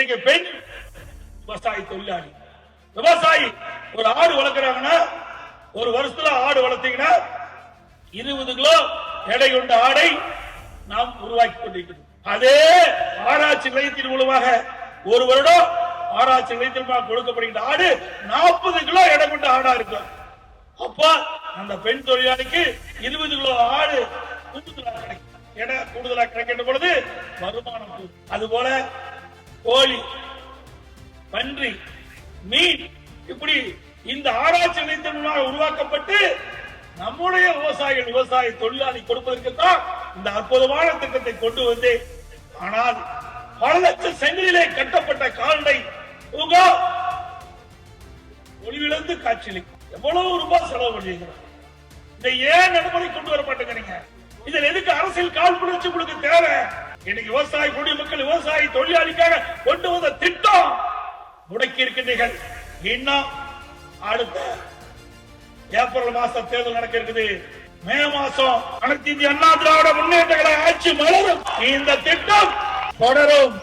இன்னைக்கு பெண் விவசாய தொழிலாளி, விவசாயி ஒரு ஆடு வளர்க்கிறாங்கன்னா, ஒரு வருஷத்துல ஆடு வளர்த்தீங்கன்னா 20 கிலோ எடை கொண்ட ஆடை நாம் உருவாக்கி கொண்டிருக்கிறோம். அதே ஆராய்ச்சி நிலையத்தின் மூலமாக ஒரு வருடம் ஆராய்ச்சி நிலையத்தில் கொடுக்கப்படுகின்ற ஆடு 40 கிலோ எடை கொண்ட ஆடா இருக்கும். அப்ப அந்த பெண் தொழிலாளிக்கு 20 கிலோ ஆடு கூடுதலாக கிடைக்கும். எடை கூடுதலாக கிடைக்கின்ற பொழுது வருமானம். அதுபோல கோழி, பன்றி, மீன், இப்படி இந்த ஆராய்ச்சி நிலையத்தின் மூலமாக உருவாக்கப்பட்டு நம்முடைய விவசாயிகள், விவசாய தொழிலாளி கொடுப்பதற்கு தான் இந்த அற்புதமான திட்டத்தை கொண்டு வந்து, ஆனால் பல லட்சம் செங்கலிலே கட்டப்பட்ட கால்நடை ஒளிவிழந்து காட்சியளிக்கும். எவ்வளவு ரூபாய் செலவு பண்ணுகிறோம். இதை ஏன் நடைமுறை கொண்டு வர மாட்டேங்கிறீங்க? இதில் எதுக்கு அரசியல் காழ்ப்புணர்ச்சி உங்களுக்கு தேவை? இன்னைக்கு விவசாய குடிமக்கள், விவசாய தொழிலாளிக்காக கொண்டு வந்த திட்டம் முடக்கி இருக்கின்றீர்கள். இன்னும் அடுத்த ஏப்ரல் மாசம் தேர்தல் நடக்க இருக்குது. மே மாசம் அனைத்து இந்திய அண்ணா திராவிட முன்னேற்ற கழக ஆட்சி மலரும். இந்த திட்டம் தொடரும்.